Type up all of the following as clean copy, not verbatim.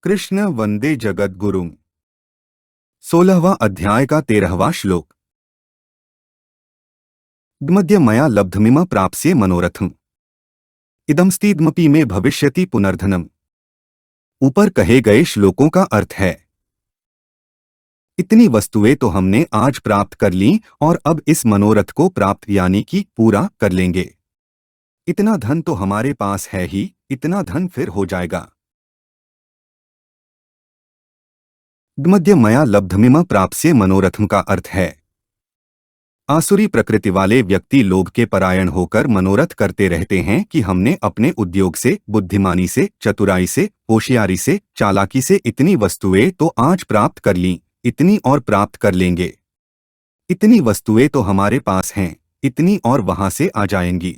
कृष्ण वंदे जगद्गुरुम्। 16वां अध्याय का 13वां श्लोक। मध्य मया लब्धमिम प्राप्स्ये मनोरथम् इदमस्तीदमपि में भविष्यति पुनर्धनम्। ऊपर कहे गए श्लोकों का अर्थ है, इतनी वस्तुएं तो हमने आज प्राप्त कर लीं और अब इस मनोरथ को प्राप्त यानी कि पूरा कर लेंगे। इतना धन तो हमारे पास है ही, इतना धन फिर हो जाएगा। मध्य मया लब्धमिम प्राप्स्ये मनोरथम का अर्थ है, आसुरी प्रकृति वाले व्यक्ति लोभ के परायण होकर मनोरथ करते रहते हैं कि हमने अपने उद्योग से, बुद्धिमानी से, चतुराई से, होशियारी से, चालाकी से इतनी वस्तुएं तो आज प्राप्त कर लीं, इतनी और प्राप्त कर लेंगे। इतनी वस्तुएं तो हमारे पास हैं, इतनी और वहां से आ जाएंगी।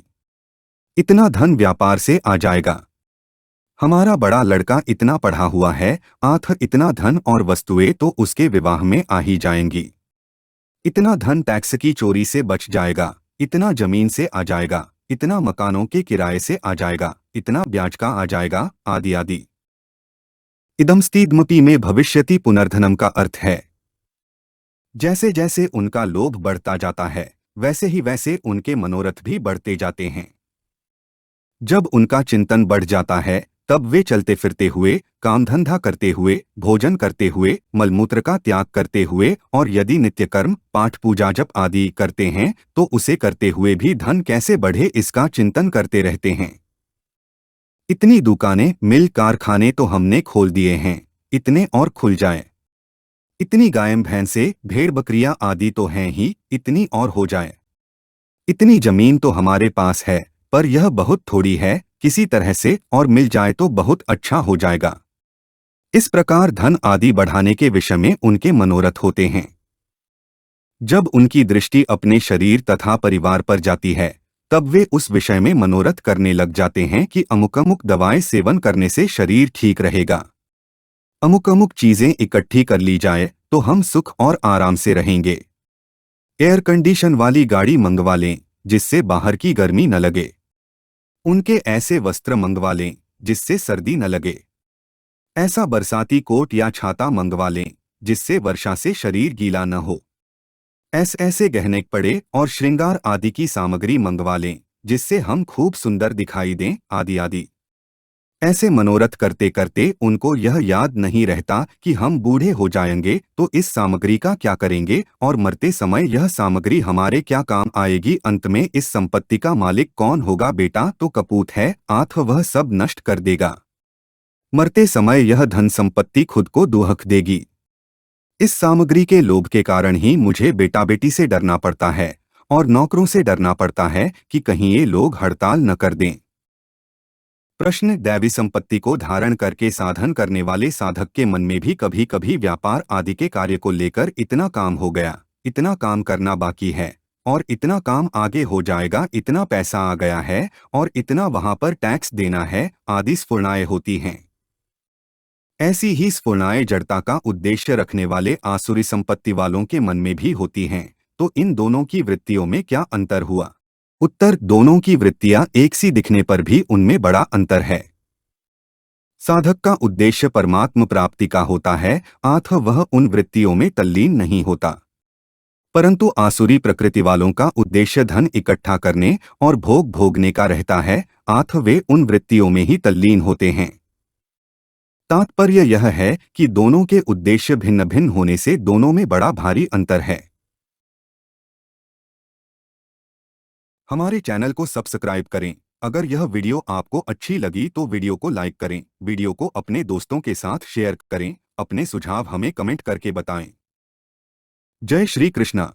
इतना धन व्यापार से आ जाएगा। हमारा बड़ा लड़का इतना पढ़ा हुआ है, आथ इतना धन और वस्तुएं तो उसके विवाह में आ ही जाएंगी। इतना धन टैक्स की चोरी से बच जाएगा, इतना जमीन से आ जाएगा, इतना मकानों के किराए से आ जाएगा, इतना ब्याज का आ जाएगा, आदि आदि। इदमस्तीदमपि में भविष्यति पुनर्धनम का अर्थ है, जैसे जैसे उनका लोभ बढ़ता जाता है वैसे ही वैसे उनके मनोरथ भी बढ़ते जाते हैं। जब उनका चिंतन बढ़ जाता है तब वे चलते फिरते हुए, काम धंधा करते हुए, भोजन करते हुए, मलमूत्र का त्याग करते हुए और यदि नित्य कर्म, पाठ पूजा जप आदि करते हैं तो उसे करते हुए भी धन कैसे बढ़े इसका चिंतन करते रहते हैं। इतनी दुकानें, मिल, कारखाने तो हमने खोल दिए हैं, इतने और खुल जाएं। इतनी गाय भैंसे, भेड़ बकरियां आदि तो हैं ही, इतनी और हो जाए। इतनी जमीन तो हमारे पास है पर यह बहुत थोड़ी है, किसी तरह से और मिल जाए तो बहुत अच्छा हो जाएगा। इस प्रकार धन आदि बढ़ाने के विषय में उनके मनोरथ होते हैं। जब उनकी दृष्टि अपने शरीर तथा परिवार पर जाती है तब वे उस विषय में मनोरथ करने लग जाते हैं कि अमुक अमुक दवाएं सेवन करने से शरीर ठीक रहेगा, अमुक अमुक चीजें इकट्ठी कर ली जाए तो हम सुख और आराम से रहेंगे। एयर कंडीशन वाली गाड़ी मंगवा लें जिससे बाहर की गर्मी न लगे। उनके ऐसे वस्त्र मंगवा लें जिससे सर्दी न लगे। ऐसा बरसाती कोट या छाता मंगवा लें जिससे वर्षा से शरीर गीला न हो। ऐसे गहने पड़े और श्रृंगार आदि की सामग्री मंगवा लें जिससे हम खूब सुंदर दिखाई दें, आदि आदि। ऐसे मनोरथ करते करते उनको यह याद नहीं रहता कि हम बूढ़े हो जाएंगे तो इस सामग्री का क्या करेंगे और मरते समय यह सामग्री हमारे क्या काम आएगी। अंत में इस संपत्ति का मालिक कौन होगा? बेटा तो कपूत है, आथ वह सब नष्ट कर देगा। मरते समय यह धन संपत्ति खुद को दुहक देगी। इस सामग्री के लोभ के कारण ही मुझे बेटा बेटी से डरना पड़ता है और नौकरों से डरना पड़ता है कि कहीं ये लोग हड़ताल न कर दें। प्रश्न: दैवी संपत्ति को धारण करके साधन करने वाले साधक के मन में भी कभी कभी व्यापार आदि के कार्य को लेकर इतना काम हो गया, इतना काम करना बाकी है और इतना काम आगे हो जाएगा, इतना पैसा आ गया है और इतना वहां पर टैक्स देना है, आदि स्फुरणाएं होती हैं। ऐसी ही स्फुरणाएं जड़ता का उद्देश्य रखने वाले आसुरी संपत्ति वालों के मन में भी होती हैं। तो इन दोनों की वृत्तियों में क्या अंतर हुआ? उत्तर: दोनों की वृत्तियां एक सी दिखने पर भी उनमें बड़ा अंतर है। साधक का उद्देश्य परमात्म प्राप्ति का होता है, आथ वह उन वृत्तियों में तल्लीन नहीं होता। परंतु आसुरी प्रकृति वालों का उद्देश्य धन इकट्ठा करने और भोग भोगने का रहता है, आथ वे उन वृत्तियों में ही तल्लीन होते हैं। तात्पर्य यह है कि दोनों के उद्देश्य भिन्न भिन्न होने से दोनों में बड़ा भारी अंतर है। हमारे चैनल को सब्सक्राइब करें। अगर यह वीडियो आपको अच्छी लगी तो वीडियो को लाइक करें, वीडियो को अपने दोस्तों के साथ शेयर करें, अपने सुझाव हमें कमेंट करके बताएं। जय श्री कृष्णा।